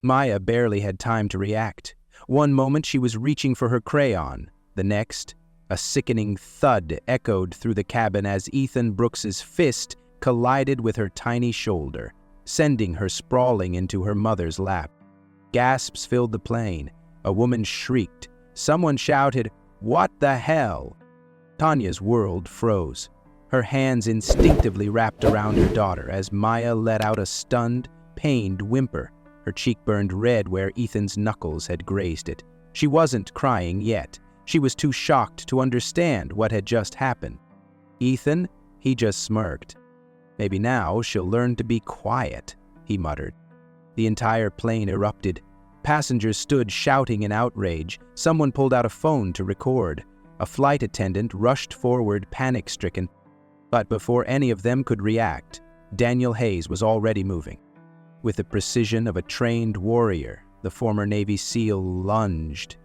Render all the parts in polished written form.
Maya barely had time to react. One moment she was reaching for her crayon. The next, a sickening thud echoed through the cabin as Ethan Brooks's fist collided with her tiny shoulder, sending her sprawling into her mother's lap. Gasps filled the plane. A woman shrieked. Someone shouted, "What the hell?" Tanya's world froze. Her hands instinctively wrapped around her daughter as Maya let out a stunned, pained whimper. Her cheek burned red where Ethan's knuckles had grazed it. She wasn't crying yet. She was too shocked to understand what had just happened. Ethan, he just smirked. "Maybe now she'll learn to be quiet," he muttered. The entire plane erupted. Passengers stood shouting in outrage. Someone pulled out a phone to record. A flight attendant rushed forward, panic-stricken. But before any of them could react, Daniel Hayes was already moving. With the precision of a trained warrior, the former Navy SEAL lunged.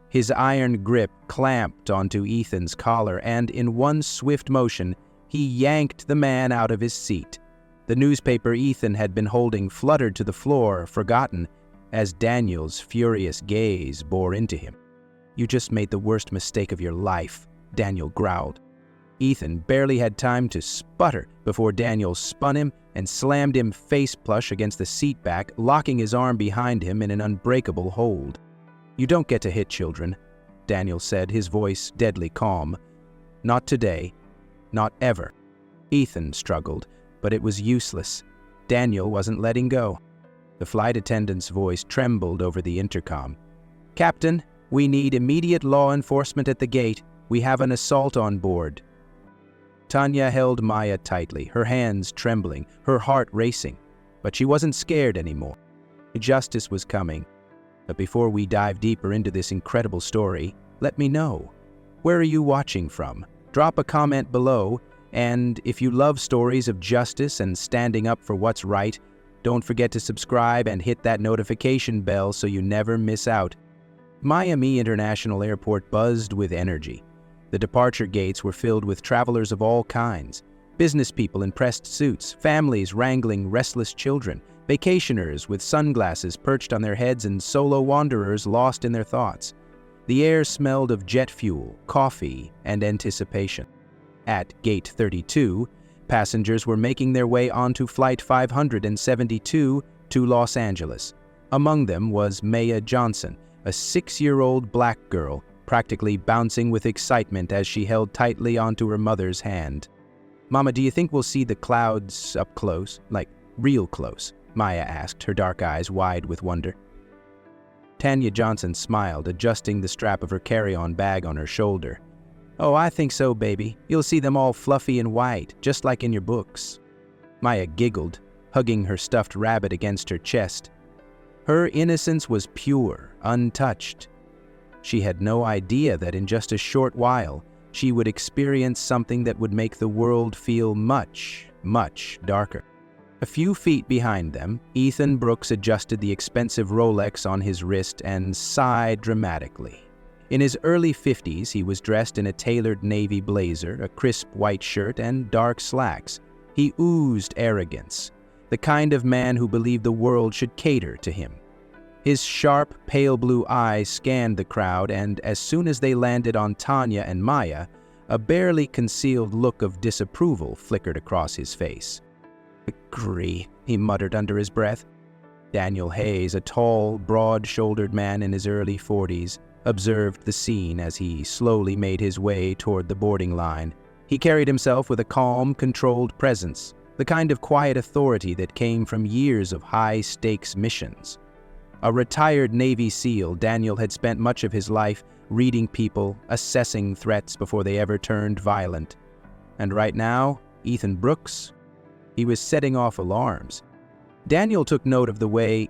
His iron grip clamped onto Ethan's collar, and in one swift motion, he yanked the man out of his seat. The newspaper Ethan had been holding fluttered to the floor, forgotten, as Daniel's furious gaze bore into him. "You just made the worst mistake of your life," Daniel growled. Ethan barely had time to sputter before Daniel spun him and slammed him face-plush against the seat back, locking his arm behind him in an unbreakable hold. "You don't get to hit children," Daniel said, his voice deadly calm. "Not today. Not ever." Ethan struggled, but it was useless. Daniel wasn't letting go. The flight attendant's voice trembled over the intercom. "Captain, we need immediate law enforcement at the gate. We have an assault on board." Tanya held Maya tightly, her hands trembling, her heart racing. But she wasn't scared anymore. Justice was coming. But before we dive deeper into this incredible story, let me know. Where are you watching from? Drop a comment below, and if you love stories of justice and standing up for what's right, don't forget to subscribe and hit that notification bell so you never miss out. Miami International Airport buzzed with energy. The departure gates were filled with travelers of all kinds. Business people in pressed suits, families wrangling restless children, vacationers with sunglasses perched on their heads, and solo wanderers lost in their thoughts. The air smelled of jet fuel, coffee, and anticipation. At Gate 32, passengers were making their way onto Flight 572 to Los Angeles. Among them was Maya Johnson, a 6-year-old black girl, practically bouncing with excitement as she held tightly onto her mother's hand. "Mama, do you think we'll see the clouds up close? Like, real close?" Maya asked, her dark eyes wide with wonder. Tanya Johnson smiled, adjusting the strap of her carry-on bag on her shoulder. "Oh, I think so, baby. You'll see them all fluffy and white, just like in your books." Maya giggled, hugging her stuffed rabbit against her chest. Her innocence was pure, untouched. She had no idea that in just a short while, she would experience something that would make the world feel much, much darker. A few feet behind them, Ethan Brooks adjusted the expensive Rolex on his wrist and sighed dramatically. In his early 50s, he was dressed in a tailored navy blazer, a crisp white shirt, and dark slacks. He oozed arrogance, the kind of man who believed the world should cater to him. His sharp, pale blue eyes scanned the crowd, and as soon as they landed on Tanya and Maya, a barely concealed look of disapproval flickered across his face. "Agree," he muttered under his breath. Daniel Hayes, a tall, broad-shouldered man in his early 40s, observed the scene as he slowly made his way toward the boarding line. He carried himself with a calm, controlled presence, the kind of quiet authority that came from years of high-stakes missions. A retired Navy SEAL, Daniel had spent much of his life reading people, assessing threats before they ever turned violent. And right now, Ethan Brooks, he was setting off alarms. Daniel took note of the way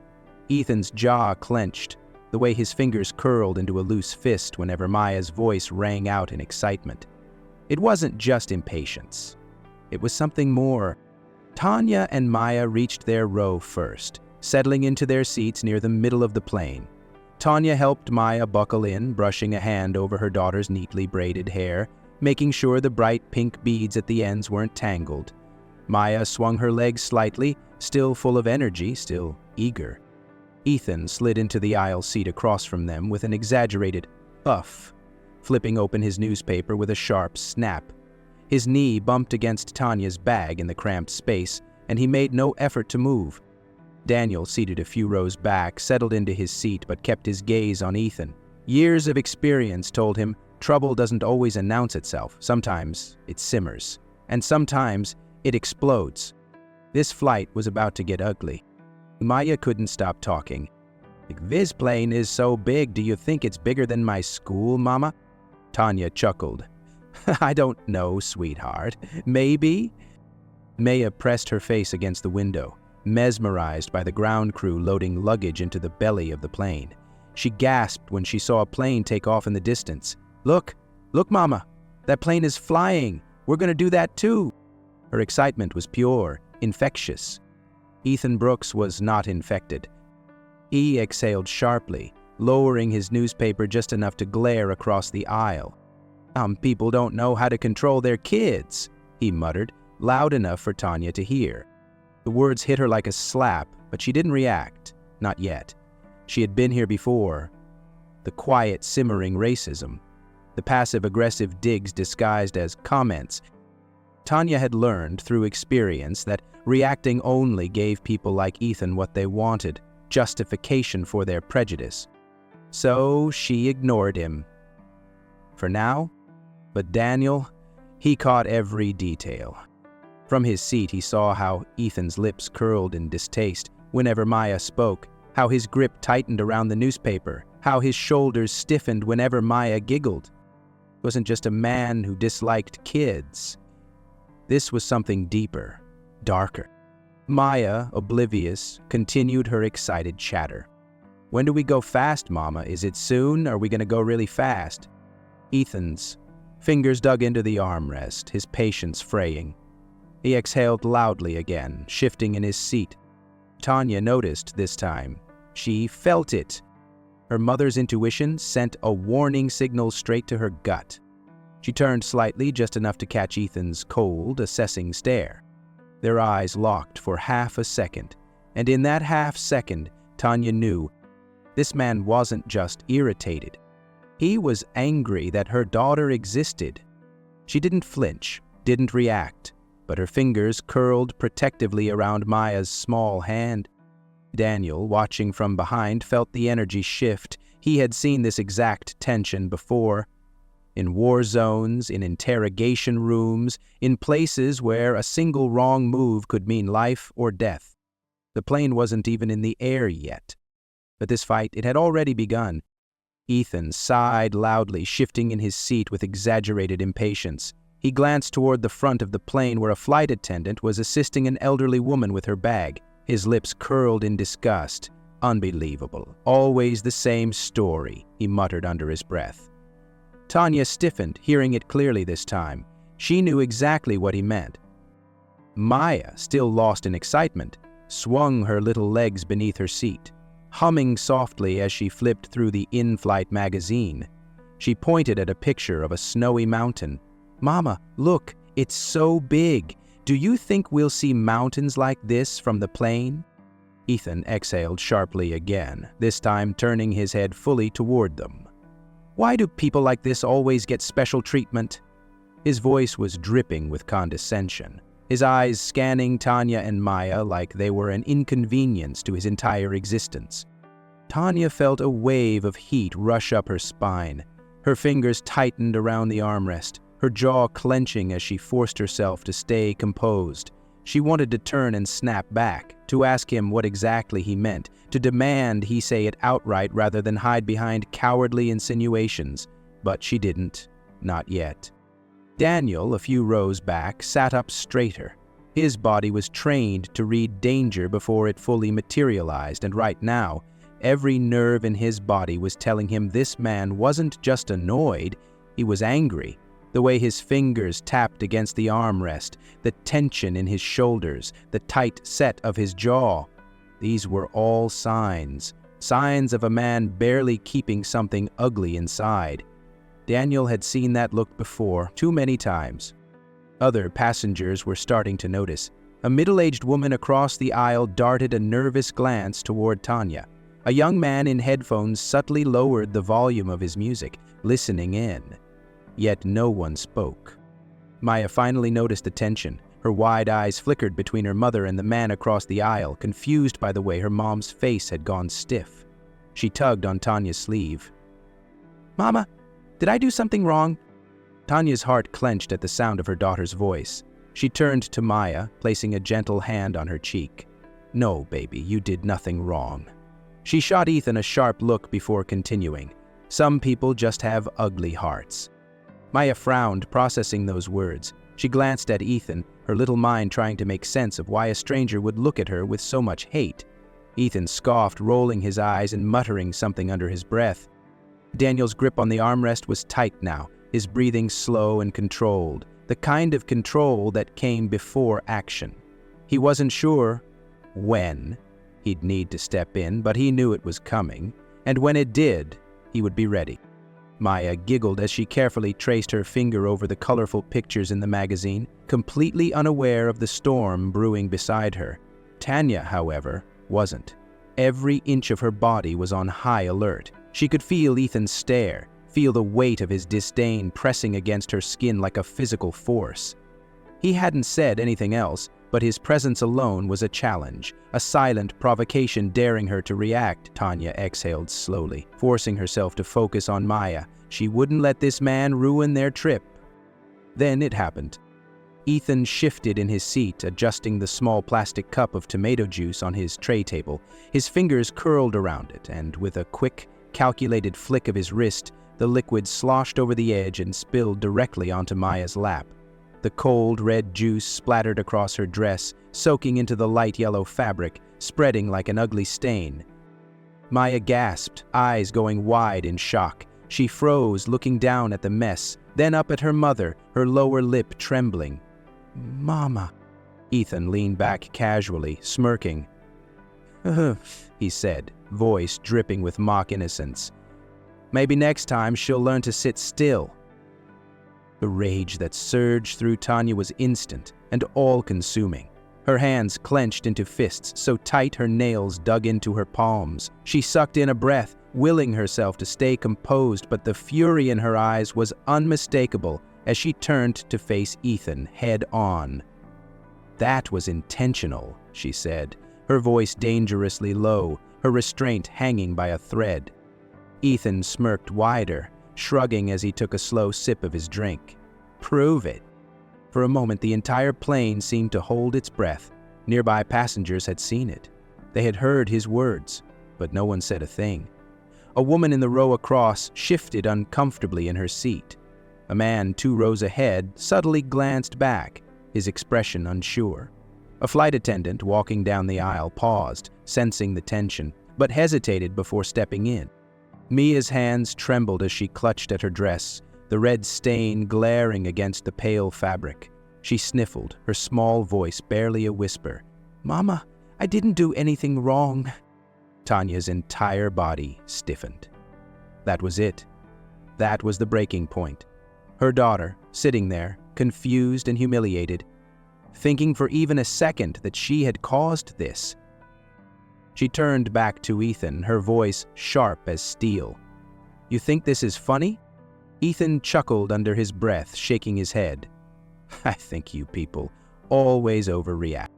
Ethan's jaw clenched, the way his fingers curled into a loose fist whenever Maya's voice rang out in excitement. It wasn't just impatience. It was something more. Tanya and Maya reached their row first, settling into their seats near the middle of the plane. Tanya helped Maya buckle in, brushing a hand over her daughter's neatly braided hair, making sure the bright pink beads at the ends weren't tangled. Maya swung her legs slightly, still full of energy, still eager. Ethan slid into the aisle seat across from them with an exaggerated puff, flipping open his newspaper with a sharp snap. His knee bumped against Tanya's bag in the cramped space, and he made no effort to move. Daniel, seated a few rows back, settled into his seat but kept his gaze on Ethan. Years of experience told him trouble doesn't always announce itself. Sometimes it simmers, and sometimes it explodes. This flight was about to get ugly. Maya couldn't stop talking. "This plane is so big, do you think it's bigger than my school, Mama?" Tanya chuckled. "I don't know, sweetheart. Maybe?" Maya pressed her face against the window, mesmerized by the ground crew loading luggage into the belly of the plane. She gasped when she saw a plane take off in the distance. Look, Mama! That plane is flying! We're gonna do that too!" Her excitement was pure, infectious. Ethan Brooks was not infected. He exhaled sharply, lowering his newspaper just enough to glare across the aisle. People don't know how to control their kids," he muttered, loud enough for Tanya to hear. The words hit her like a slap, but she didn't react. Not yet. She had been here before. The quiet, simmering racism. The passive-aggressive digs disguised as comments. Tanya had learned through experience that reacting only gave people like Ethan what they wanted, justification for their prejudice. So she ignored him. For now. But Daniel, he caught every detail. From his seat he saw how Ethan's lips curled in distaste whenever Maya spoke, how his grip tightened around the newspaper, how his shoulders stiffened whenever Maya giggled. It wasn't just a man who disliked kids. This was something deeper, darker. Maya, oblivious, continued her excited chatter. "When do we go fast, Mama? Is it soon? Are we gonna go really fast?" Ethan's fingers dug into the armrest, his patience fraying. He exhaled loudly again, shifting in his seat. Tanya noticed this time. She felt it. Her mother's intuition sent a warning signal straight to her gut. She turned slightly, just enough to catch Ethan's cold, assessing stare. Their eyes locked for half a second, and in that half second, Tanya knew this man wasn't just irritated. He was angry that her daughter existed. She didn't flinch, didn't react, but her fingers curled protectively around Maya's small hand. Daniel, watching from behind, felt the energy shift. He had seen this exact tension before. In war zones, in interrogation rooms, in places where a single wrong move could mean life or death. The plane wasn't even in the air yet. But this fight, it had already begun. Ethan sighed loudly, shifting in his seat with exaggerated impatience. He glanced toward the front of the plane where a flight attendant was assisting an elderly woman with her bag. His lips curled in disgust. "Unbelievable. Always the same story," he muttered under his breath. Tanya stiffened, hearing it clearly this time. She knew exactly what he meant. Maya, still lost in excitement, swung her little legs beneath her seat, humming softly as she flipped through the in-flight magazine. She pointed at a picture of a snowy mountain. "Mama, look, it's so big. Do you think we'll see mountains like this from the plane?" Ethan exhaled sharply again, this time turning his head fully toward them. "Why do people like this always get special treatment?" His voice was dripping with condescension, his eyes scanning Tanya and Maya like they were an inconvenience to his entire existence. Tanya felt a wave of heat rush up her spine. Her fingers tightened around the armrest, her jaw clenching as she forced herself to stay composed. She wanted to turn and snap back, to ask him what exactly he meant, to demand he say it outright rather than hide behind cowardly insinuations. But she didn't. Not yet. Daniel, a few rows back, sat up straighter. His body was trained to read danger before it fully materialized, and right now, every nerve in his body was telling him this man wasn't just annoyed, he was angry. The way his fingers tapped against the armrest, the tension in his shoulders, the tight set of his jaw. These were all signs of a man barely keeping something ugly inside. Daniel had seen that look before, too many times. Other passengers were starting to notice. A middle-aged woman across the aisle darted a nervous glance toward Tanya. A young man in headphones subtly lowered the volume of his music, listening in. Yet no one spoke. Maya finally noticed the tension. Her wide eyes flickered between her mother and the man across the aisle, confused by the way her mom's face had gone stiff. She tugged on Tanya's sleeve. "Mama, did I do something wrong?" Tanya's heart clenched at the sound of her daughter's voice. She turned to Maya, placing a gentle hand on her cheek. "No, baby, you did nothing wrong." She shot Ethan a sharp look before continuing. Some people just have ugly hearts. Maya frowned, processing those words. She glanced at Ethan, her little mind trying to make sense of why a stranger would look at her with so much hate. Ethan scoffed, rolling his eyes and muttering something under his breath. Daniel's grip on the armrest was tight now, his breathing slow and controlled, the kind of control that came before action. He wasn't sure when he'd need to step in, but he knew it was coming, and when it did, he would be ready. Maya giggled as she carefully traced her finger over the colorful pictures in the magazine, completely unaware of the storm brewing beside her. Tanya, however, wasn't. Every inch of her body was on high alert. She could feel Ethan's stare, feel the weight of his disdain pressing against her skin like a physical force. He hadn't said anything else, but his presence alone was a challenge, a silent provocation daring her to react. Tanya exhaled slowly, forcing herself to focus on Maya. She wouldn't let this man ruin their trip. Then it happened. Ethan shifted in his seat, adjusting the small plastic cup of tomato juice on his tray table. His fingers curled around it, and with a quick, calculated flick of his wrist, the liquid sloshed over the edge and spilled directly onto Maya's lap. The cold, red juice splattered across her dress, soaking into the light yellow fabric, spreading like an ugly stain. Maya gasped, eyes going wide in shock. She froze, looking down at the mess, then up at her mother, her lower lip trembling. "Mama." Ethan leaned back casually, smirking. He said, voice dripping with mock innocence. "Maybe next time she'll learn to sit still." The rage that surged through Tanya was instant and all-consuming. Her hands clenched into fists so tight her nails dug into her palms. She sucked in a breath, willing herself to stay composed, but the fury in her eyes was unmistakable as she turned to face Ethan head-on. "That was intentional," she said, her voice dangerously low, her restraint hanging by a thread. Ethan smirked wider, shrugging as he took a slow sip of his drink. "Prove it." For a moment, the entire plane seemed to hold its breath. Nearby passengers had seen it. They had heard his words, but no one said a thing. A woman in the row across shifted uncomfortably in her seat. A man 2 rows ahead subtly glanced back, his expression unsure. A flight attendant walking down the aisle paused, sensing the tension, but hesitated before stepping in. Mia's hands trembled as she clutched at her dress, the red stain glaring against the pale fabric. She sniffled, her small voice barely a whisper. "Mama, I didn't do anything wrong." Tanya's entire body stiffened. That was it. That was the breaking point. Her daughter, sitting there, confused and humiliated, thinking for even a second that she had caused this. She turned back to Ethan, her voice sharp as steel. "You think this is funny?" Ethan chuckled under his breath, shaking his head. "I think you people always overreact."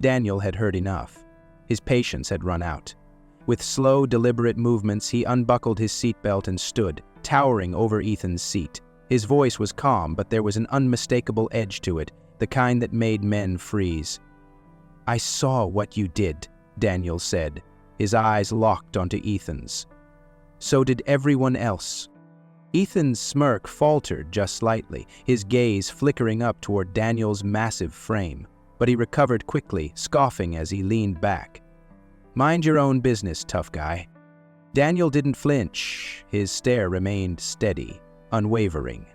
Daniel had heard enough. His patience had run out. With slow, deliberate movements, he unbuckled his seatbelt and stood, towering over Ethan's seat. His voice was calm, but there was an unmistakable edge to it, the kind that made men freeze. "I saw what you did," Daniel said, his eyes locked onto Ethan's. "So did everyone else." Ethan's smirk faltered just slightly, his gaze flickering up toward Daniel's massive frame, but he recovered quickly, scoffing as he leaned back. "Mind your own business, tough guy." Daniel didn't flinch. His stare remained steady, unwavering.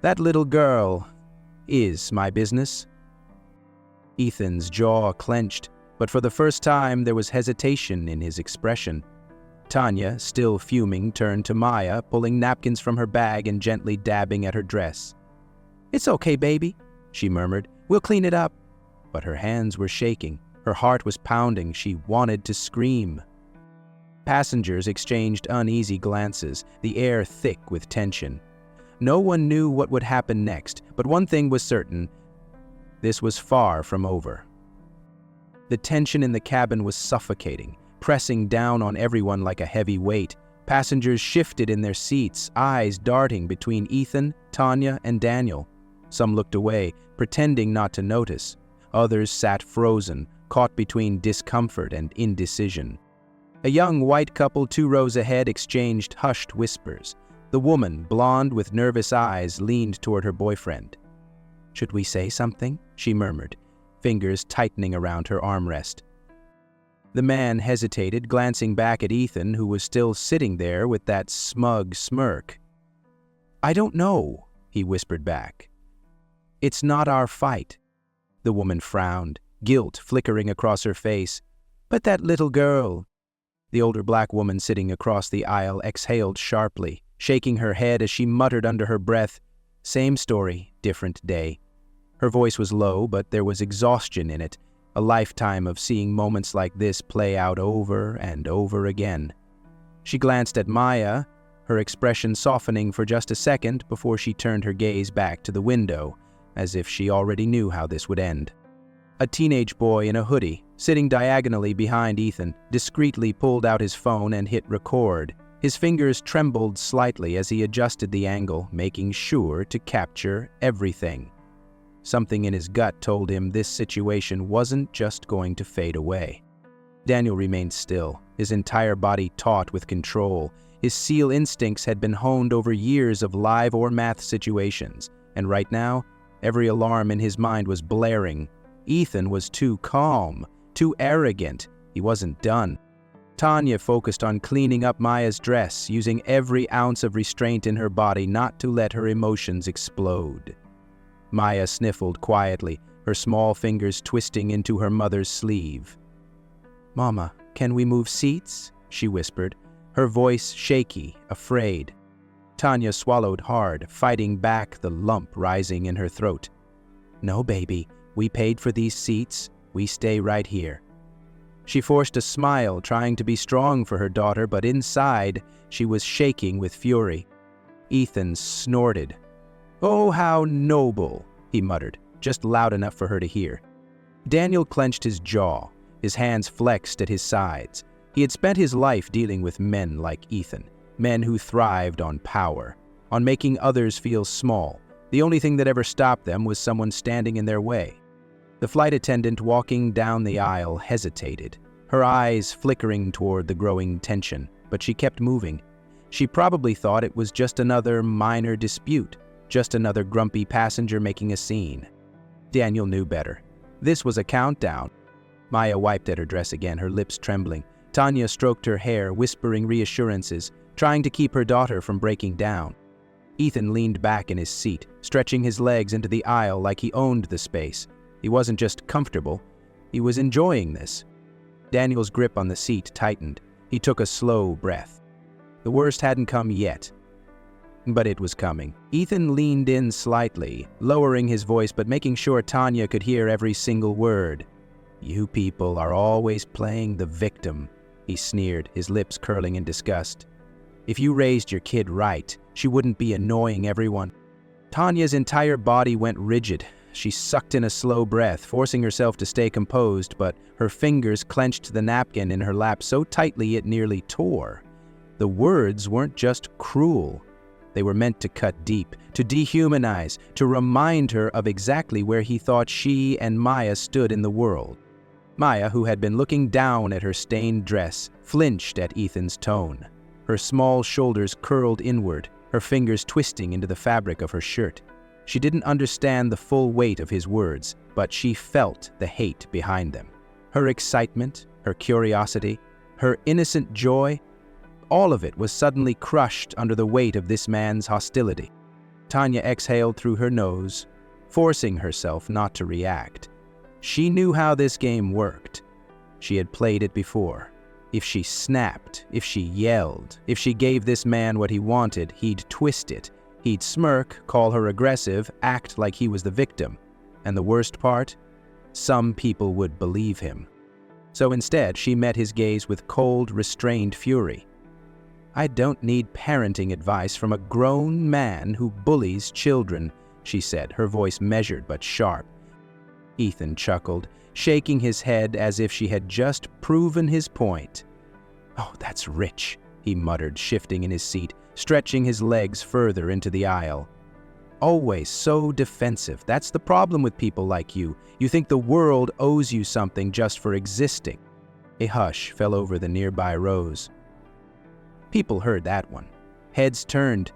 "That little girl is my business." Ethan's jaw clenched, but for the first time there was hesitation in his expression. Tanya, still fuming, turned to Maya, pulling napkins from her bag and gently dabbing at her dress. "It's okay, baby," she murmured. "We'll clean it up." But her hands were shaking. Her heart was pounding. She wanted to scream. Passengers exchanged uneasy glances, the air thick with tension. No one knew what would happen next, but one thing was certain: this was far from over. The tension in the cabin was suffocating, pressing down on everyone like a heavy weight. Passengers shifted in their seats, eyes darting between Ethan, Tanya, and Daniel. Some looked away, pretending not to notice. Others sat frozen, caught between discomfort and indecision. A young white couple 2 rows ahead exchanged hushed whispers. The woman, blonde with nervous eyes, leaned toward her boyfriend. "Should we say something?" she murmured, fingers tightening around her armrest. The man hesitated, glancing back at Ethan, who was still sitting there with that smug smirk. "I don't know," he whispered back. "It's not our fight." The woman frowned, guilt flickering across her face. "But that little girl—" The older black woman sitting across the aisle exhaled sharply, shaking her head as she muttered under her breath, "Same story, different day." Her voice was low, but there was exhaustion in it, a lifetime of seeing moments like this play out over and over again. She glanced at Maya, her expression softening for just a second before she turned her gaze back to the window, as if she already knew how this would end. A teenage boy in a hoodie, sitting diagonally behind Ethan, discreetly pulled out his phone and hit record. His fingers trembled slightly as he adjusted the angle, making sure to capture everything. Something in his gut told him this situation wasn't just going to fade away. Daniel remained still, his entire body taut with control. His SEAL instincts had been honed over years of live or math situations, and right now, every alarm in his mind was blaring. Ethan was too calm, too arrogant. He wasn't done. Tanya focused on cleaning up Maya's dress, using every ounce of restraint in her body not to let her emotions explode. Maya sniffled quietly, her small fingers twisting into her mother's sleeve. "Mama, can we move seats?" she whispered, her voice shaky, afraid. Tanya swallowed hard, fighting back the lump rising in her throat. "No, baby, we paid for these seats. We stay right here." She forced a smile, trying to be strong for her daughter, but inside, she was shaking with fury. Ethan snorted. "Oh, how noble," he muttered, just loud enough for her to hear. Daniel clenched his jaw, his hands flexed at his sides. He had spent his life dealing with men like Ethan, men who thrived on power, on making others feel small. The only thing that ever stopped them was someone standing in their way. The flight attendant walking down the aisle hesitated, her eyes flickering toward the growing tension, but she kept moving. She probably thought it was just another minor dispute, just another grumpy passenger making a scene. Daniel knew better. This was a countdown. Maya wiped at her dress again, her lips trembling. Tanya stroked her hair, whispering reassurances, trying to keep her daughter from breaking down. Ethan leaned back in his seat, stretching his legs into the aisle like he owned the space. He wasn't just comfortable, he was enjoying this. Daniel's grip on the seat tightened. He took a slow breath. The worst hadn't come yet, but it was coming. Ethan leaned in slightly, lowering his voice but making sure Tanya could hear every single word. "You people are always playing the victim," he sneered, his lips curling in disgust. "If you raised your kid right, she wouldn't be annoying everyone." Tanya's entire body went rigid. She sucked in a slow breath, forcing herself to stay composed, but her fingers clenched the napkin in her lap so tightly it nearly tore. The words weren't just cruel. They were meant to cut deep, to dehumanize, to remind her of exactly where he thought she and Maya stood in the world. Maya, who had been looking down at her stained dress, flinched at Ethan's tone. Her small shoulders curled inward, her fingers twisting into the fabric of her shirt. She didn't understand the full weight of his words, but she felt the hate behind them. Her excitement, her curiosity, her innocent joy, all of it was suddenly crushed under the weight of this man's hostility. Tanya exhaled through her nose, forcing herself not to react. She knew how this game worked. She had played it before. If she snapped, if she yelled, if she gave this man what he wanted, he'd twist it. He'd smirk, call her aggressive, act like he was the victim. And the worst part? Some people would believe him. So instead, she met his gaze with cold, restrained fury. "I don't need parenting advice from a grown man who bullies children," she said, her voice measured but sharp. Ethan chuckled, shaking his head as if she had just proven his point. "Oh, that's rich," he muttered, shifting in his seat, stretching his legs further into the aisle. "Always so defensive. That's the problem with people like you. You think the world owes you something just for existing." A hush fell over the nearby rows. People heard that one. Heads turned.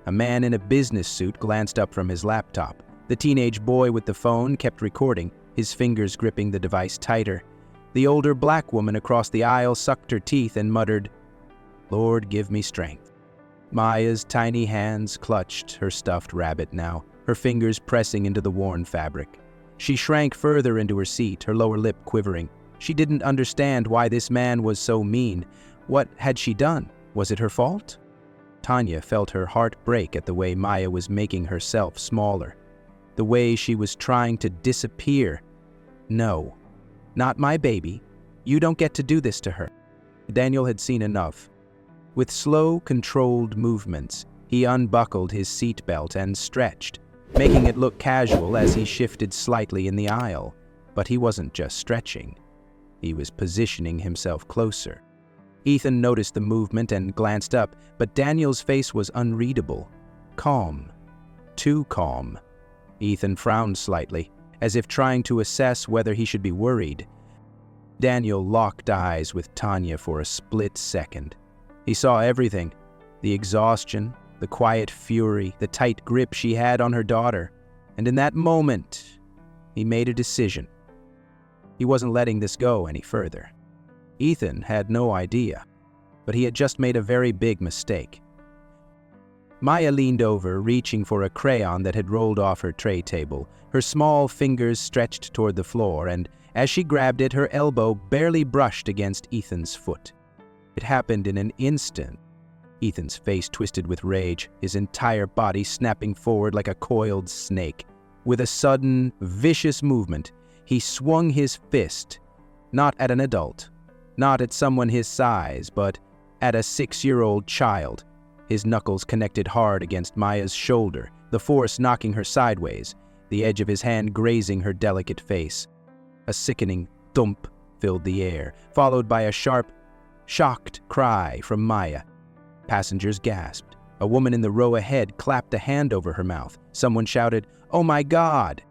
A man in a business suit glanced up from his laptop. The teenage boy with the phone kept recording, his fingers gripping the device tighter. The older black woman across the aisle sucked her teeth and muttered, "Lord, give me strength." Maya's tiny hands clutched her stuffed rabbit now, her fingers pressing into the worn fabric. She shrank further into her seat, her lower lip quivering. She didn't understand why this man was so mean. What had she done? Was it her fault? Tanya felt her heart break at the way Maya was making herself smaller, the way she was trying to disappear. "No, not my baby. You don't get to do this to her." Daniel had seen enough. With slow, controlled movements, he unbuckled his seatbelt and stretched, making it look casual as he shifted slightly in the aisle. But he wasn't just stretching. He was positioning himself closer. Ethan noticed the movement and glanced up, but Daniel's face was unreadable. Calm. Too calm. Ethan frowned slightly, as if trying to assess whether he should be worried. Daniel locked eyes with Tanya for a split second. He saw everything: the exhaustion, the quiet fury, the tight grip she had on her daughter. And in that moment, he made a decision. He wasn't letting this go any further. Ethan had no idea, but he had just made a very big mistake. Maya leaned over, reaching for a crayon that had rolled off her tray table. Her small fingers stretched toward the floor, and as she grabbed it, her elbow barely brushed against Ethan's foot. It happened in an instant. Ethan's face twisted with rage, his entire body snapping forward like a coiled snake. With a sudden, vicious movement, he swung his fist, not at an adult, not at someone his size, but at a 6-year-old child. His knuckles connected hard against Maya's shoulder, the force knocking her sideways, the edge of his hand grazing her delicate face. A sickening thump filled the air, followed by a sharp, shocked cry from Maya. Passengers gasped. A woman in the row ahead clapped a hand over her mouth. Someone shouted, "Oh my God!"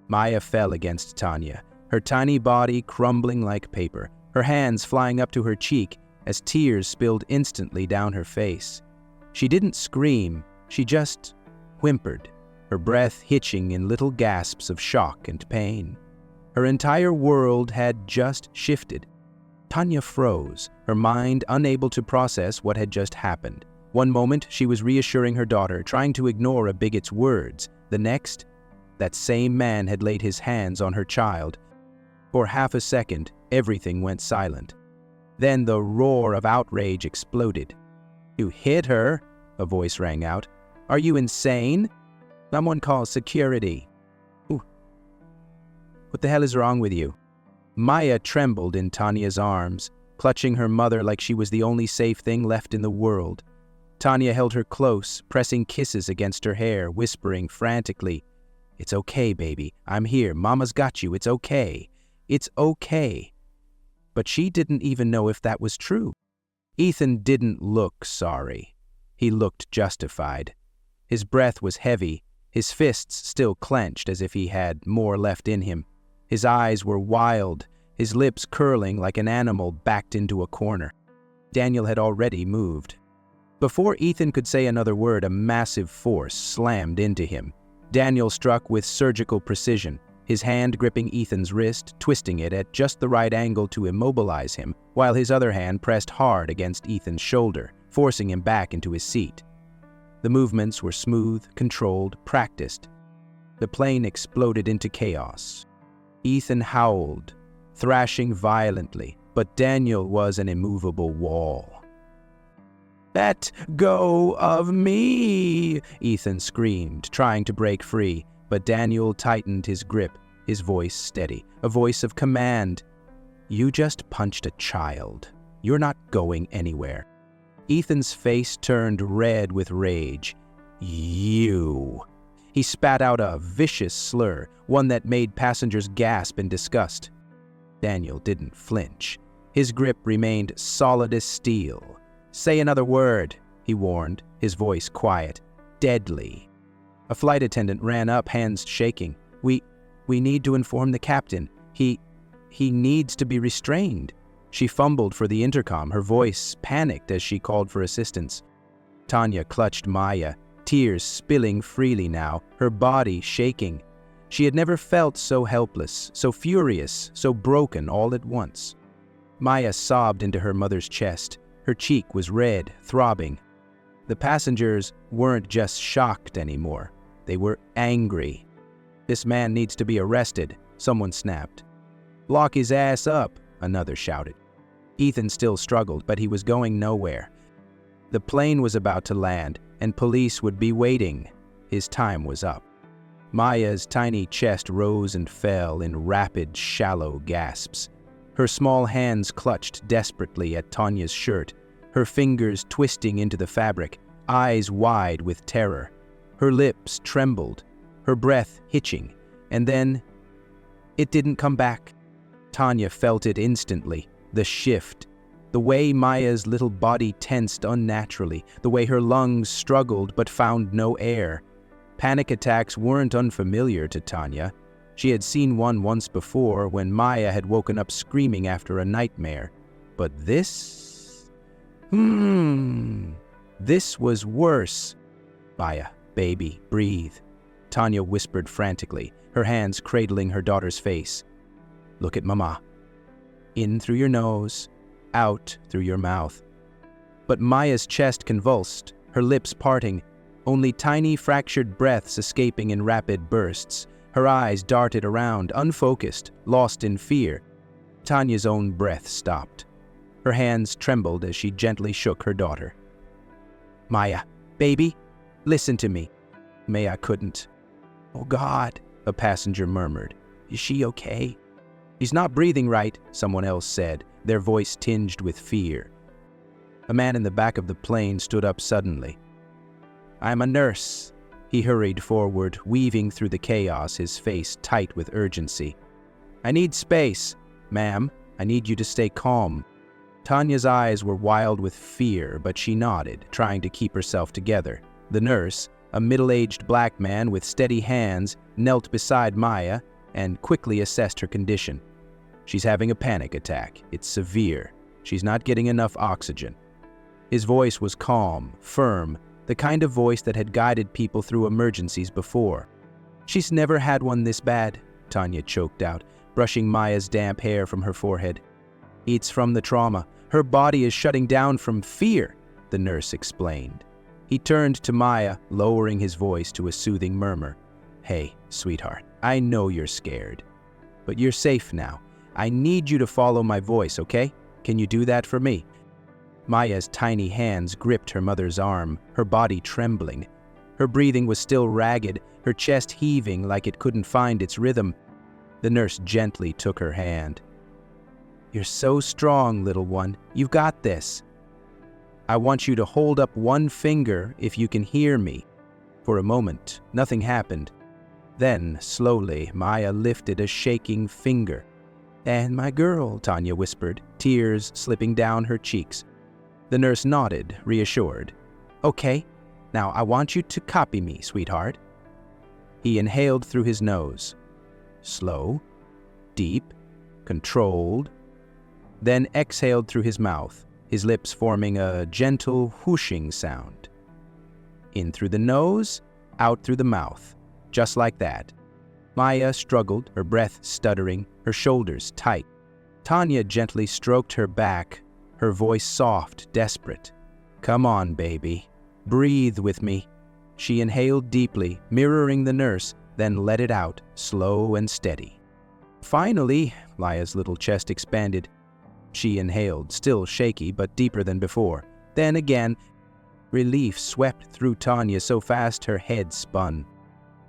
Maya fell against Tanya, her tiny body crumbling like paper, her hands flying up to her cheek as tears spilled instantly down her face. She didn't scream, she just whimpered, her breath hitching in little gasps of shock and pain. Her entire world had just shifted. Tanya froze, her mind unable to process what had just happened. One moment, she was reassuring her daughter, trying to ignore a bigot's words. The next, that same man had laid his hands on her child. For half a second, everything went silent. Then the roar of outrage exploded. "You hit her?" a voice rang out. "Are you insane? Someone call security." "Ooh. What the hell is wrong with you?" Maya trembled in Tanya's arms, clutching her mother like she was the only safe thing left in the world. Tanya held her close, pressing kisses against her hair, whispering frantically, "It's okay, baby. I'm here. Mama's got you. It's okay. It's okay." But she didn't even know if that was true. Ethan didn't look sorry. He looked justified. His breath was heavy, his fists still clenched as if he had more left in him. His eyes were wild, his lips curling like an animal backed into a corner. Daniel had already moved. Before Ethan could say another word, a massive force slammed into him. Daniel struck with surgical precision, his hand gripping Ethan's wrist, twisting it at just the right angle to immobilize him, while his other hand pressed hard against Ethan's shoulder, forcing him back into his seat. The movements were smooth, controlled, practiced. The plane exploded into chaos. Ethan howled, thrashing violently, but Daniel was an immovable wall. "Let go of me!" Ethan screamed, trying to break free, but Daniel tightened his grip, his voice steady, a voice of command. You just punched a child. You're not going anywhere. Ethan's face turned red with rage. You. He spat out a vicious slur, one that made passengers gasp in disgust. Daniel didn't flinch. His grip remained solid as steel. Say another word, he warned, his voice quiet, deadly. A flight attendant ran up, hands shaking. We need to inform the captain. He needs to be restrained. She fumbled for the intercom, her voice panicked as she called for assistance. Tanya clutched Maya, tears spilling freely now, her body shaking. She had never felt so helpless, so furious, so broken all at once. Maya sobbed into her mother's chest. Her cheek was red, throbbing. The passengers weren't just shocked anymore. They were angry. This man needs to be arrested, someone snapped. Lock his ass up, another shouted. Ethan still struggled, but he was going nowhere. The plane was about to land, and police would be waiting. His time was up. Maya's tiny chest rose and fell in rapid, shallow gasps. Her small hands clutched desperately at Tanya's shirt, her fingers twisting into the fabric, eyes wide with terror. Her lips trembled, her breath hitching, and then it didn't come back. Tanya felt it instantly, the shift, the way Maya's little body tensed unnaturally, the way her lungs struggled but found no air. Panic attacks weren't unfamiliar to Tanya. She had seen one once before when Maya had woken up screaming after a nightmare. But this? This was worse. Maya, baby, breathe. Tanya whispered frantically, her hands cradling her daughter's face. Look at Mama. In through your nose, out through your mouth. But Maya's chest convulsed, her lips parting, only tiny fractured breaths escaping in rapid bursts. Her eyes darted around, unfocused, lost in fear. Tanya's own breath stopped. Her hands trembled as she gently shook her daughter. Maya, baby, listen to me. Maya couldn't. Oh God, a passenger murmured. Is she okay? He's not breathing right, someone else said, their voice tinged with fear. A man in the back of the plane stood up suddenly. I'm a nurse. He hurried forward, weaving through the chaos, his face tight with urgency. I need space. Ma'am, I need you to stay calm. Tanya's eyes were wild with fear, but she nodded, trying to keep herself together. The nurse, a middle-aged black man with steady hands, knelt beside Maya and quickly assessed her condition. She's having a panic attack. It's severe. She's not getting enough oxygen. His voice was calm, firm, the kind of voice that had guided people through emergencies before. She's never had one this bad, Tanya choked out, brushing Maya's damp hair from her forehead. It's from the trauma. Her body is shutting down from fear, the nurse explained. He turned to Maya, lowering his voice to a soothing murmur. Hey, sweetheart, I know you're scared, but you're safe now. I need you to follow my voice, okay? Can you do that for me? Maya's tiny hands gripped her mother's arm, her body trembling. Her breathing was still ragged, her chest heaving like it couldn't find its rhythm. The nurse gently took her hand. You're so strong, little one. You've got this. I want you to hold up one finger if you can hear me. For a moment, nothing happened. Then, slowly, Maya lifted a shaking finger. And my girl, Tanya whispered, tears slipping down her cheeks. The nurse nodded, reassured. Okay, now I want you to copy me, sweetheart. He inhaled through his nose. Slow, deep, controlled. Then exhaled through his mouth, his lips forming a gentle whooshing sound. In through the nose, out through the mouth, just like that. Maya struggled, her breath stuttering, her shoulders tight. Tanya gently stroked her back, her voice soft, desperate. Come on, baby. Breathe with me. She inhaled deeply, mirroring the nurse, then let it out, slow and steady. Finally, Maya's little chest expanded. She inhaled, still shaky but deeper than before. Then again, relief swept through Tanya so fast her head spun.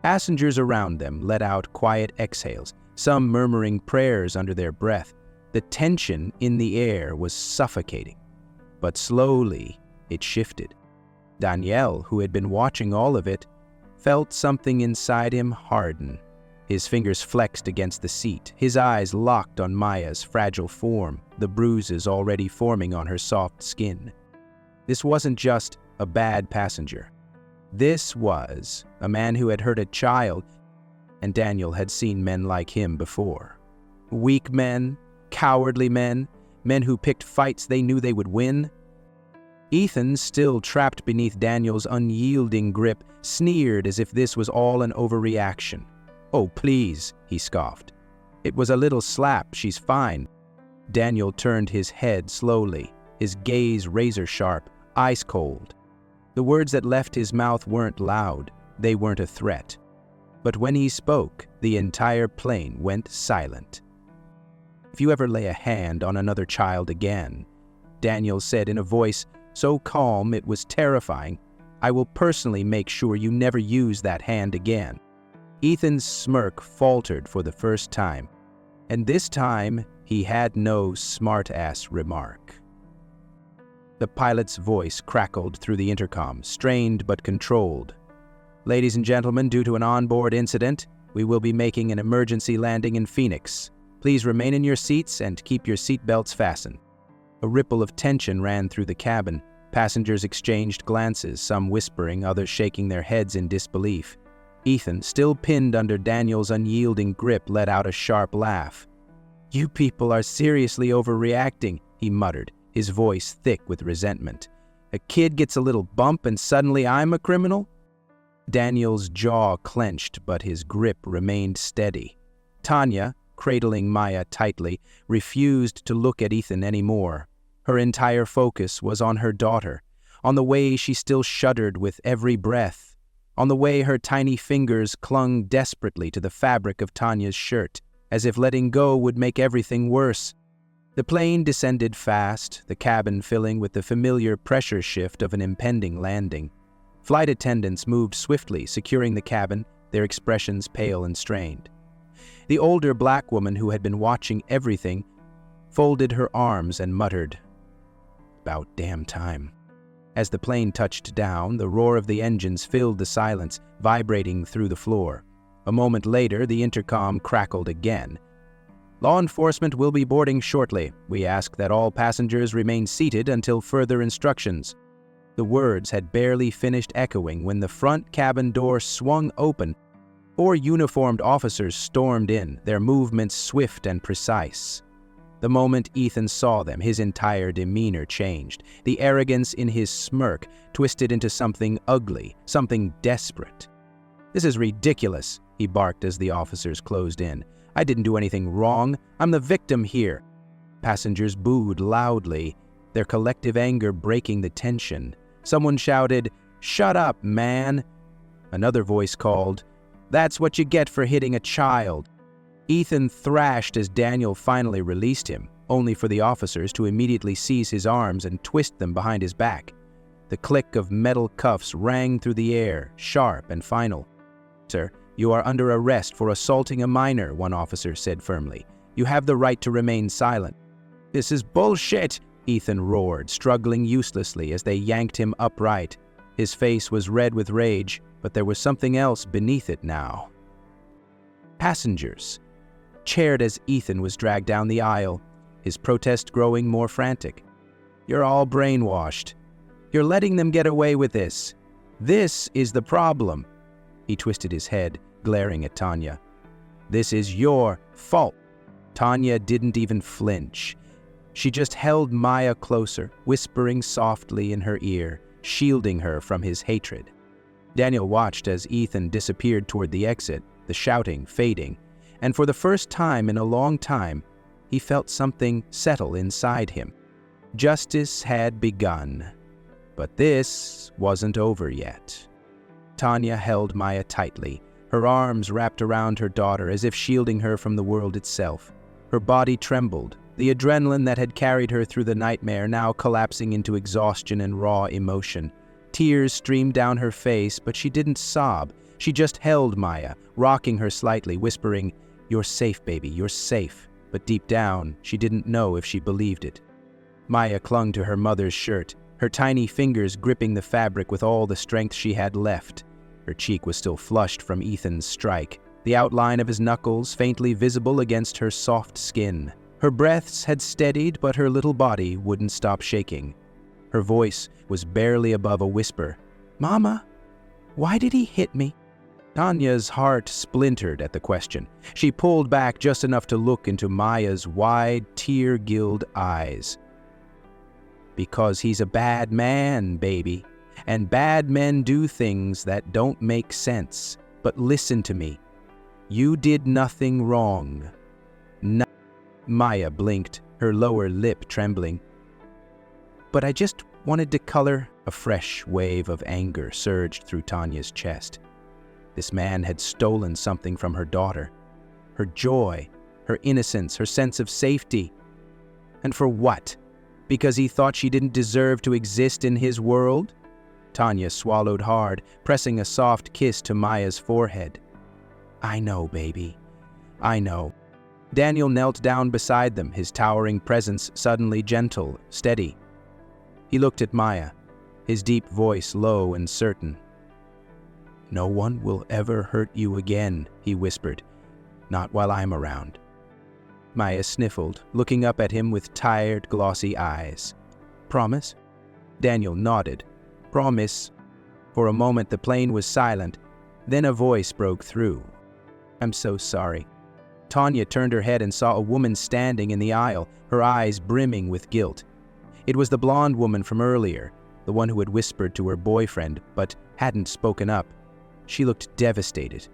Passengers around them let out quiet exhales, some murmuring prayers under their breath. The tension in the air was suffocating. But slowly, it shifted. Daniel, who had been watching all of it, felt something inside him harden. His fingers flexed against the seat, his eyes locked on Maya's fragile form, the bruises already forming on her soft skin. This wasn't just a bad passenger. This was a man who had hurt a child, and Daniel had seen men like him before. Weak men, cowardly men, men who picked fights they knew they would win. Ethan, still trapped beneath Daniel's unyielding grip, sneered as if this was all an overreaction. "Oh, please," he scoffed. "It was a little slap, she's fine." Daniel turned his head slowly, his gaze razor-sharp, ice-cold. The words that left his mouth weren't loud, they weren't a threat. But when he spoke, the entire plane went silent. "If you ever lay a hand on another child again," Daniel said in a voice so calm it was terrifying, "I will personally make sure you never use that hand again." Ethan's smirk faltered for the first time, and this time he had no smart-ass remark. The pilot's voice crackled through the intercom, strained but controlled. "Ladies and gentlemen, due to an onboard incident, we will be making an emergency landing in Phoenix. Please remain in your seats and keep your seatbelts fastened." A ripple of tension ran through the cabin. Passengers exchanged glances, some whispering, others shaking their heads in disbelief. Ethan, still pinned under Daniel's unyielding grip, let out a sharp laugh. "You people are seriously overreacting," he muttered, his voice thick with resentment. "A kid gets a little bump and suddenly I'm a criminal?" Daniel's jaw clenched, but his grip remained steady. Tanya, cradling Maya tightly, refused to look at Ethan anymore. Her entire focus was on her daughter, on the way she still shuddered with every breath, on the way her tiny fingers clung desperately to the fabric of Tanya's shirt, as if letting go would make everything worse. The plane descended fast, the cabin filling with the familiar pressure shift of an impending landing. Flight attendants moved swiftly, securing the cabin, their expressions pale and strained. The older black woman who had been watching everything folded her arms and muttered, "About damn time." As the plane touched down, the roar of the engines filled the silence, vibrating through the floor. A moment later, the intercom crackled again. "Law enforcement will be boarding shortly. We ask that all passengers remain seated until further instructions." The words had barely finished echoing when the front cabin door swung open. 4 uniformed officers stormed in, their movements swift and precise. The moment Ethan saw them, his entire demeanor changed. The arrogance in his smirk twisted into something ugly, something desperate. "This is ridiculous," he barked as the officers closed in. "I didn't do anything wrong. I'm the victim here." Passengers booed loudly, their collective anger breaking the tension. Someone shouted, "Shut up, man!" Another voice called, "That's what you get for hitting a child." Ethan thrashed as Daniel finally released him, only for the officers to immediately seize his arms and twist them behind his back. The click of metal cuffs rang through the air, sharp and final. "Sir, you are under arrest for assaulting a minor," one officer said firmly. "You have the right to remain silent." "This is bullshit!" Ethan roared, struggling uselessly as they yanked him upright. His face was red with rage, but there was something else beneath it now. Passengers cheered as Ethan was dragged down the aisle, his protest growing more frantic. "You're all brainwashed. You're letting them get away with this. This is the problem." He twisted his head, glaring at Tanya. "This is your fault." Tanya didn't even flinch. She just held Maya closer, whispering softly in her ear, shielding her from his hatred. Daniel watched as Ethan disappeared toward the exit, the shouting fading, and for the first time in a long time, he felt something settle inside him. Justice had begun, but this wasn't over yet. Tanya held Maya tightly, her arms wrapped around her daughter as if shielding her from the world itself. Her body trembled, the adrenaline that had carried her through the nightmare now collapsing into exhaustion and raw emotion. Tears streamed down her face, but she didn't sob. She just held Maya, rocking her slightly, whispering, "You're safe, baby, you're safe." but deep down, she didn't know if she believed it. Maya clung to her mother's shirt, her tiny fingers gripping the fabric with all the strength she had left. Her cheek was still flushed from Ethan's strike, the outline of his knuckles faintly visible against her soft skin. Her breaths had steadied, but her little body wouldn't stop shaking. Her voice was barely above a whisper. "Mama, why did he hit me?" Tanya's heart splintered at the question. She pulled back just enough to look into Maya's wide, tear-gilled eyes. "Because he's a bad man, baby. And bad men do things that don't make sense. But listen to me. You did nothing wrong." Maya blinked, her lower lip trembling. "But I just wanted to color." A fresh wave of anger surged through Tanya's chest. This man had stolen something from her daughter. Her joy, her innocence, her sense of safety. And for what? Because he thought she didn't deserve to exist in his world? Tanya swallowed hard, pressing a soft kiss to Maya's forehead. "I know, baby. I know." Daniel knelt down beside them, his towering presence suddenly gentle, steady. He looked at Maya, his deep voice low and certain. "No one will ever hurt you again," he whispered. "Not while I'm around." Maya sniffled, looking up at him with tired, glossy eyes. "Promise?" Daniel nodded. "Promise." For a moment the plane was silent, then a voice broke through. "I'm so sorry." Tanya turned her head and saw a woman standing in the aisle, her eyes brimming with guilt. It was the blonde woman from earlier, the one who had whispered to her boyfriend but hadn't spoken up. She looked devastated.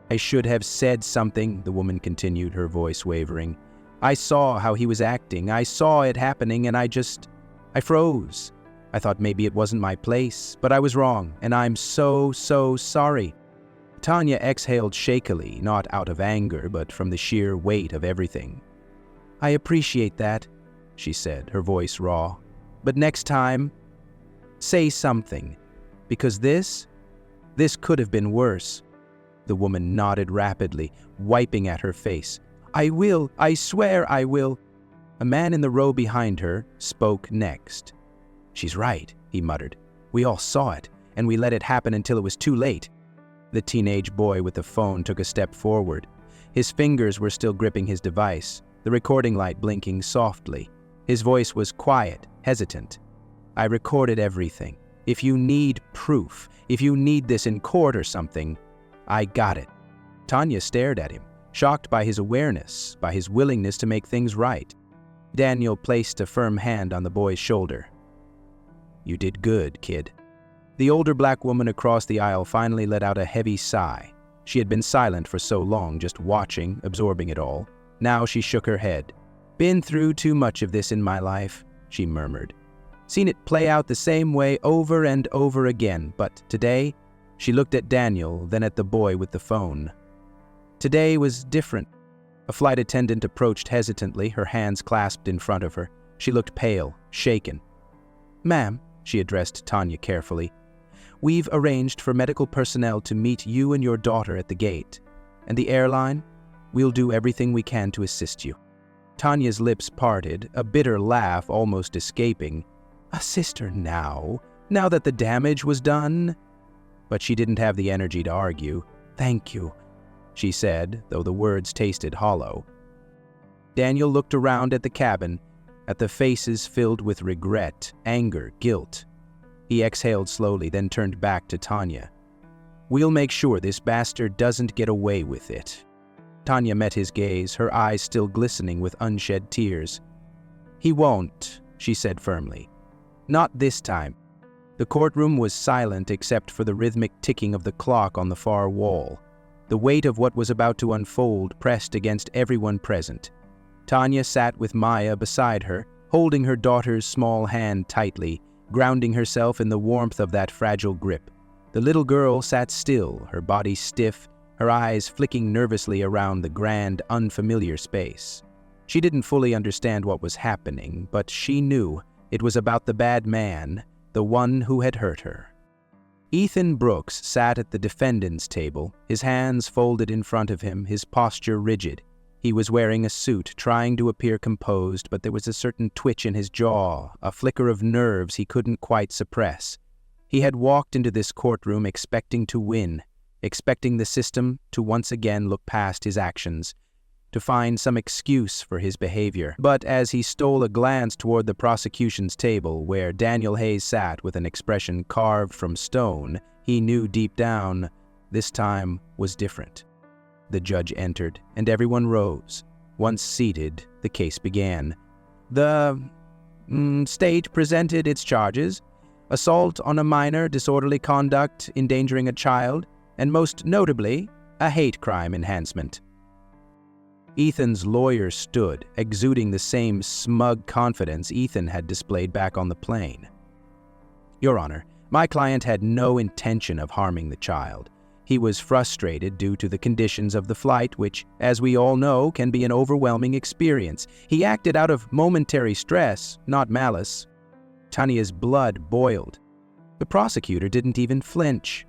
"I should have said something," the woman continued, her voice wavering. "I saw how he was acting. I saw it happening and I froze. I thought maybe it wasn't my place, but I was wrong, and I'm so sorry." Tanya exhaled shakily, not out of anger, but from the sheer weight of everything. "I appreciate that," she said, her voice raw. "But next time, say something, because this could have been worse." The woman nodded rapidly, wiping at her face. "I will. I swear I will." A man in the row behind her spoke next. "She's right," he muttered. "We all saw it, and we let it happen until it was too late." The teenage boy with the phone took a step forward. His fingers were still gripping his device, the recording light blinking softly. His voice was quiet, hesitant. "I recorded everything. If you need proof, if you need this in court or something, I got it." Tanya stared at him, shocked by his awareness, by his willingness to make things right. Daniel placed a firm hand on the boy's shoulder. "You did good, kid." The older black woman across the aisle finally let out a heavy sigh. She had been silent for so long, just watching, absorbing it all. Now she shook her head. "Been through too much of this in my life," she murmured. "Seen it play out the same way over and over again, but today," she looked at Daniel, then at the boy with the phone. "Today was different." A flight attendant approached hesitantly, her hands clasped in front of her. She looked pale, shaken. "Ma'am," she addressed Tanya carefully, "we've arranged for medical personnel to meet you and your daughter at the gate. And the airline? We'll do everything we can to assist you." Tanya's lips parted, a bitter laugh almost escaping. A sister now that the damage was done? But she didn't have the energy to argue. "Thank you," she said, though the words tasted hollow. Daniel looked around at the cabin, at the faces filled with regret, anger, guilt. He exhaled slowly, then turned back to Tanya. "We'll make sure this bastard doesn't get away with it." Tanya met his gaze, her eyes still glistening with unshed tears. "He won't," she said firmly. "Not this time." The courtroom was silent except for the rhythmic ticking of the clock on the far wall. The weight of what was about to unfold pressed against everyone present. Tanya sat with Maya beside her, holding her daughter's small hand tightly, grounding herself in the warmth of that fragile grip. The little girl sat still, her body stiff, her eyes flicking nervously around the grand, unfamiliar space. She didn't fully understand what was happening, but she knew it was about the bad man, the one who had hurt her. Ethan Brooks sat at the defendant's table, his hands folded in front of him, his posture rigid. He was wearing a suit, trying to appear composed, but there was a certain twitch in his jaw, a flicker of nerves he couldn't quite suppress. He had walked into this courtroom expecting to win, expecting the system to once again look past his actions, to find some excuse for his behavior. But as he stole a glance toward the prosecution's table, where Daniel Hayes sat with an expression carved from stone, he knew deep down this time was different. The judge entered, and everyone rose. Once seated, the case began. The state presented its charges: assault on a minor, disorderly conduct, endangering a child, and most notably, a hate crime enhancement. Ethan's lawyer stood, exuding the same smug confidence Ethan had displayed back on the plane. Your Honor, my client had no intention of harming the child. He was frustrated due to the conditions of the flight, which, as we all know, can be an overwhelming experience. He acted out of momentary stress, not malice. Tanya's blood boiled. The prosecutor didn't even flinch.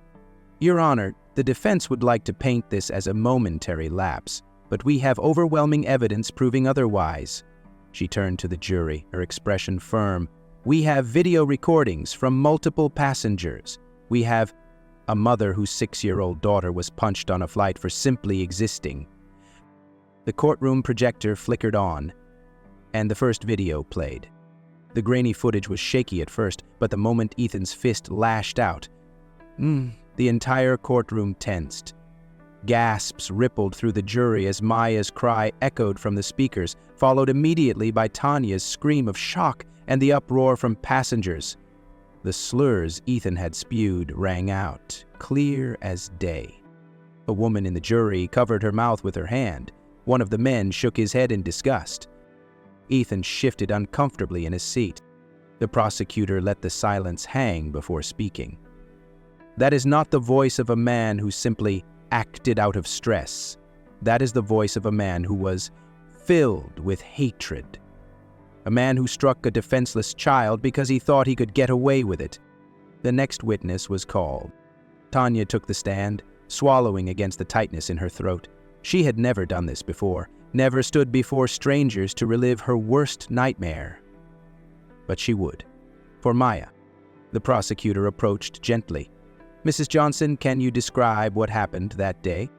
Your Honor, the defense would like to paint this as a momentary lapse, but we have overwhelming evidence proving otherwise. She turned to the jury, her expression firm. We have video recordings from multiple passengers. We have a mother whose 6-year-old daughter was punched on a flight for simply existing. The courtroom projector flickered on, and the first video played. The grainy footage was shaky at first, but the moment Ethan's fist lashed out, the entire courtroom tensed. Gasps rippled through the jury as Maya's cry echoed from the speakers, followed immediately by Tanya's scream of shock and the uproar from passengers. The slurs Ethan had spewed rang out, clear as day. A woman in the jury covered her mouth with her hand. One of the men shook his head in disgust. Ethan shifted uncomfortably in his seat. The prosecutor let the silence hang before speaking. That is not the voice of a man who simply acted out of stress. That is the voice of a man who was filled with hatred. A man who struck a defenseless child because he thought he could get away with it. The next witness was called. Tanya took the stand, swallowing against the tightness in her throat. She had never done this before, never stood before strangers to relive her worst nightmare. But she would. For Maya. The prosecutor approached gently. Mrs. Johnson, can you describe what happened that day?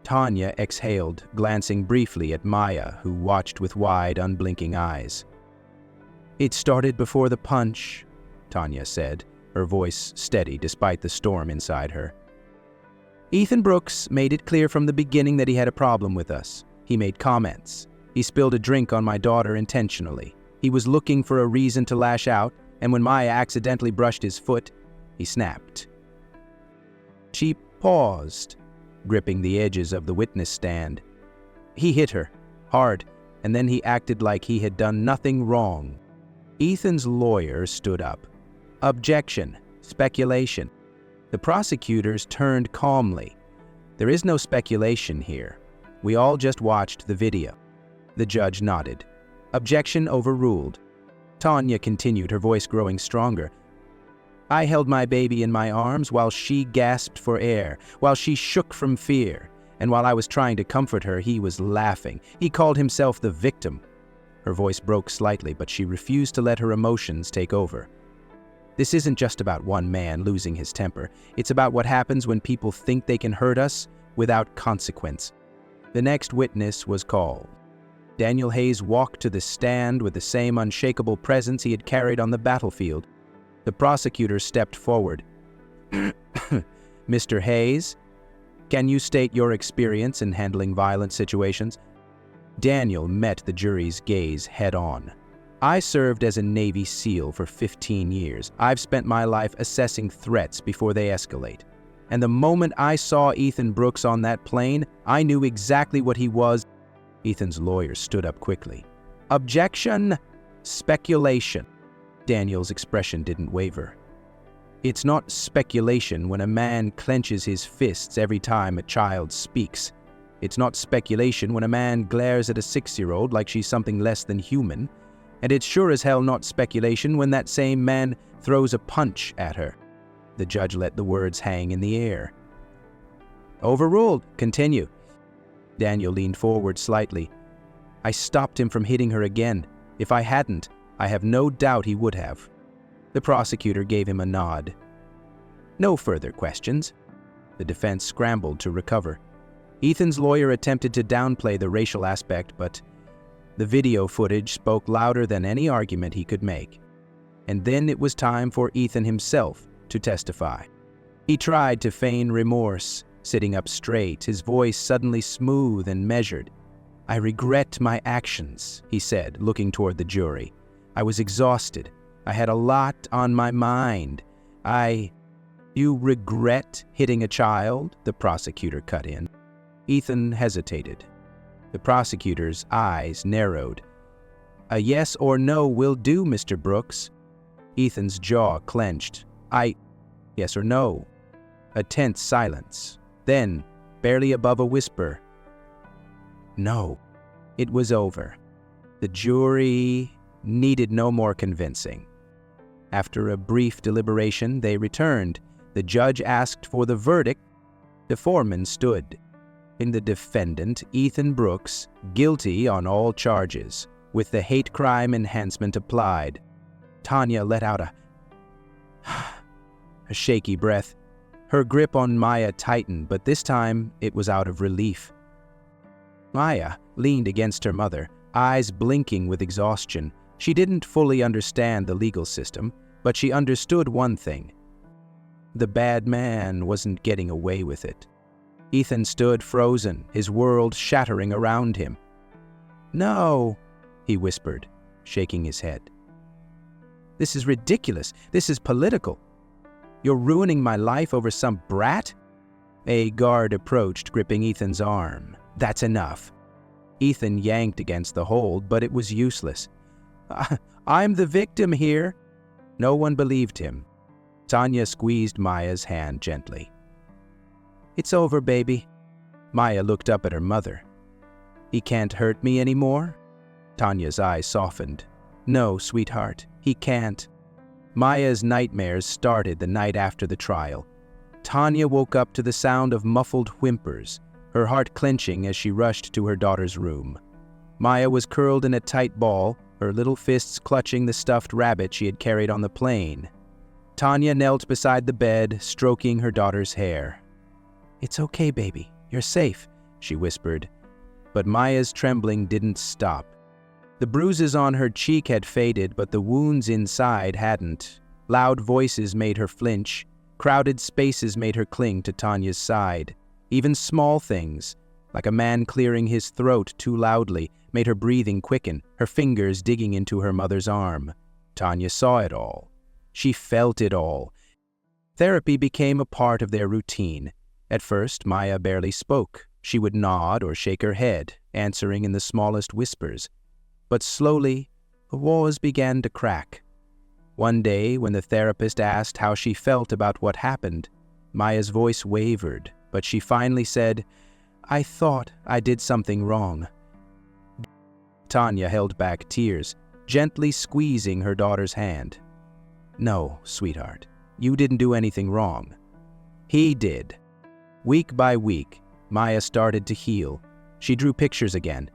Tanya exhaled, glancing briefly at Maya, who watched with wide, unblinking eyes. It started before the punch, Tanya said, her voice steady despite the storm inside her. Ethan Brooks made it clear from the beginning that he had a problem with us. He made comments. He spilled a drink on my daughter intentionally. He was looking for a reason to lash out, and when Maya accidentally brushed his foot, he snapped. She paused, gripping the edges of the witness stand. He hit her, hard, and then he acted like he had done nothing wrong. Ethan's lawyer stood up. Objection. Speculation. The prosecutors turned calmly. There is no speculation here. We all just watched the video. The judge nodded. Objection overruled. Tanya continued, her voice growing stronger. I held my baby in my arms while she gasped for air, while she shook from fear, and while I was trying to comfort her, he was laughing. He called himself the victim. Her voice broke slightly, but she refused to let her emotions take over. This isn't just about one man losing his temper. It's about what happens when people think they can hurt us without consequence. The next witness was called. Daniel Hayes walked to the stand with the same unshakable presence he had carried on the battlefield. The prosecutor stepped forward. Mr. Hayes, can you state your experience in handling violent situations? Daniel met the jury's gaze head-on. I served as a Navy SEAL for 15 years. I've spent my life assessing threats before they escalate. And the moment I saw Ethan Brooks on that plane, I knew exactly what he was. Ethan's lawyer stood up quickly. Objection! Speculation. Daniel's expression didn't waver. It's not speculation when a man clenches his fists every time a child speaks. It's not speculation when a man glares at a 6-year-old like she's something less than human. And it's sure as hell not speculation when that same man throws a punch at her. The judge let the words hang in the air. Overruled. Continue. Daniel leaned forward slightly. I stopped him from hitting her again. If I hadn't, I have no doubt he would have." The prosecutor gave him a nod. "No further questions." The defense scrambled to recover. Ethan's lawyer attempted to downplay the racial aspect, but the video footage spoke louder than any argument he could make. And then it was time for Ethan himself to testify. He tried to feign remorse, sitting up straight, his voice suddenly smooth and measured. "I regret my actions," he said, looking toward the jury. "I was exhausted. I had a lot on my mind. You regret hitting a child?" the prosecutor cut in. Ethan hesitated. The prosecutor's eyes narrowed. "A yes or no will do, Mr. Brooks." Ethan's jaw clenched. Yes or no?" A tense silence. Then, barely above a whisper, "No." It was over. The jury needed no more convincing. After a brief deliberation, they returned. The judge asked for the verdict. The foreman stood. In the defendant, Ethan Brooks, guilty on all charges, with the hate crime enhancement applied. Tanya let out a shaky breath. Her grip on Maya tightened, but this time it was out of relief. Maya leaned against her mother, eyes blinking with exhaustion. She didn't fully understand the legal system, but she understood one thing. The bad man wasn't getting away with it. Ethan stood frozen, his world shattering around him. "No," he whispered, shaking his head. "This is ridiculous. This is political. You're ruining my life over some brat?" A guard approached, gripping Ethan's arm. "That's enough." Ethan yanked against the hold, but it was useless. "I'm the victim here." No one believed him. Tanya squeezed Maya's hand gently. "It's over, baby." Maya looked up at her mother. "He can't hurt me anymore?" Tanya's eyes softened. "No, sweetheart, he can't." Maya's nightmares started the night after the trial. Tanya woke up to the sound of muffled whimpers, her heart clenching as she rushed to her daughter's room. Maya was curled in a tight ball, her little fists clutching the stuffed rabbit she had carried on the plane. Tanya knelt beside the bed, stroking her daughter's hair. "It's okay, baby. You're safe," she whispered. But Maya's trembling didn't stop. The bruises on her cheek had faded, but the wounds inside hadn't. Loud voices made her flinch. Crowded spaces made her cling to Tanya's side. Even small things, like a man clearing his throat too loudly, made her breathing quicken, her fingers digging into her mother's arm. Tanya saw it all. She felt it all. Therapy became a part of their routine. At first, Maya barely spoke. She would nod or shake her head, answering in the smallest whispers. But slowly, the walls began to crack. One day, when the therapist asked how she felt about what happened, Maya's voice wavered, but she finally said, "I thought I did something wrong." Tanya held back tears, gently squeezing her daughter's hand. "No, sweetheart, you didn't do anything wrong. He did." Week by week, Maya started to heal. She drew pictures again.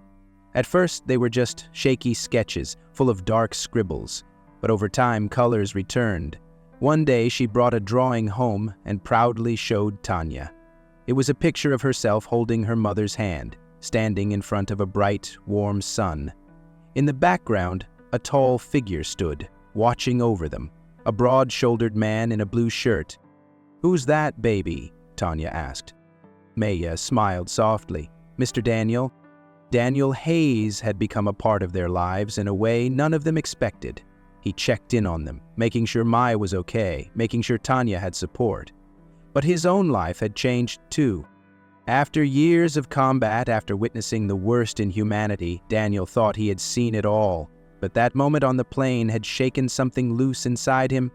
At first, they were just shaky sketches, full of dark scribbles. But over time, colors returned. One day, she brought a drawing home and proudly showed Tanya. It was a picture of herself holding her mother's hand, standing in front of a bright, warm sun. In the background, a tall figure stood, watching over them, a broad-shouldered man in a blue shirt. "Who's that, baby?" Tanya asked. Maya smiled softly. "Mr. Daniel." Daniel Hayes had become a part of their lives in a way none of them expected. He checked in on them, making sure Maya was okay, making sure Tanya had support. But his own life had changed too. After years of combat, after witnessing the worst in humanity, Daniel thought he had seen it all. But that moment on the plane had shaken something loose inside him.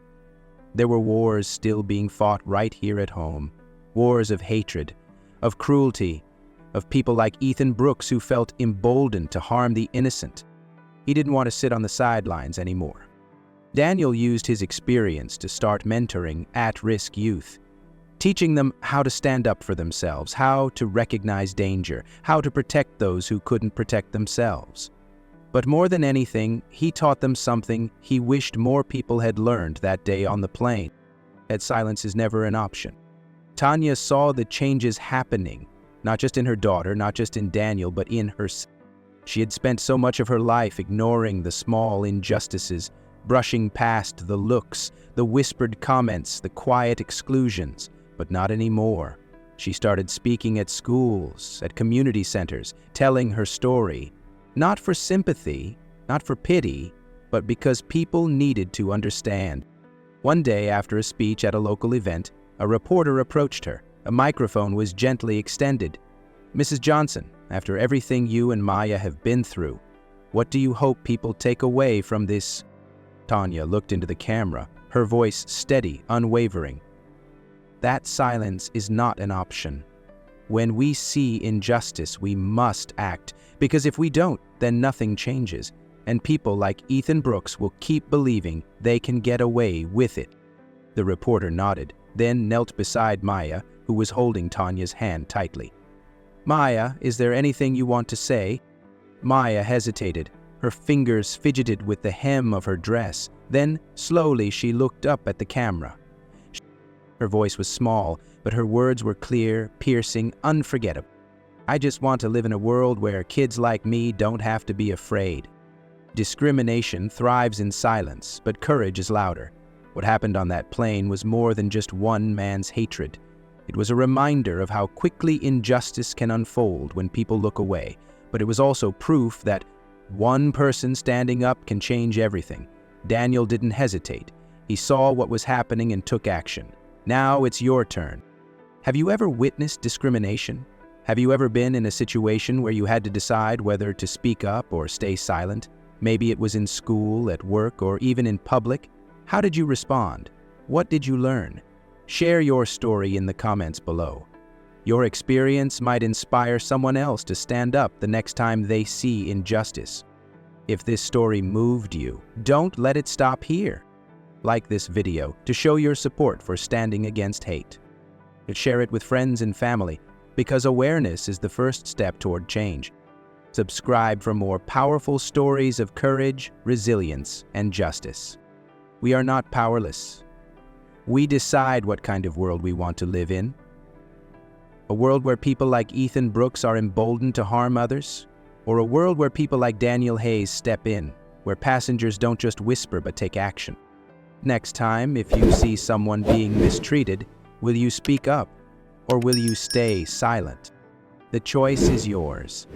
There were wars still being fought right here at home. Wars of hatred, of cruelty, of people like Ethan Brooks who felt emboldened to harm the innocent. He didn't want to sit on the sidelines anymore. Daniel used his experience to start mentoring at-risk youth. teaching them how to stand up for themselves, how to recognize danger, how to protect those who couldn't protect themselves. But more than anything, he taught them something he wished more people had learned that day on the plane: that silence is never an option. Tanya saw the changes happening, not just in her daughter, not just in Daniel, but in herself. She had spent so much of her life ignoring the small injustices, brushing past the looks, the whispered comments, the quiet exclusions, but not anymore. She started speaking at schools, at community centers, telling her story, not for sympathy, not for pity, but because people needed to understand. One day after a speech at a local event, a reporter approached her. A microphone was gently extended. "Mrs. Johnson, after everything you and Maya have been through, what do you hope people take away from this?" Tanya looked into the camera, her voice steady, unwavering. "That silence is not an option. When we see injustice, we must act, because if we don't, then nothing changes, and people like Ethan Brooks will keep believing they can get away with it." The reporter nodded, then knelt beside Maya, who was holding Tanya's hand tightly. "Maya, is there anything you want to say?" Maya hesitated. Her fingers fidgeted with the hem of her dress. Then, slowly, she looked up at the camera. Her voice was small, but her words were clear, piercing, unforgettable. "I just want to live in a world where kids like me don't have to be afraid." Discrimination thrives in silence, but courage is louder. What happened on that plane was more than just one man's hatred. It was a reminder of how quickly injustice can unfold when people look away, but it was also proof that one person standing up can change everything. Daniel didn't hesitate. He saw what was happening and took action. Now it's your turn. Have you ever witnessed discrimination? Have you ever been in a situation where you had to decide whether to speak up or stay silent? Maybe it was in school, at work, or even in public. How did you respond? What did you learn? Share your story in the comments below. Your experience might inspire someone else to stand up the next time they see injustice. If this story moved you, don't let it stop here. Like this video to show your support for standing against hate. And share it with friends and family, because awareness is the first step toward change. Subscribe for more powerful stories of courage, resilience, and justice. We are not powerless. We decide what kind of world we want to live in. A world where people like Ethan Brooks are emboldened to harm others? Or a world where people like Daniel Hayes step in, where passengers don't just whisper but take action? Next time, if you see someone being mistreated, will you speak up or will you stay silent? The choice is yours.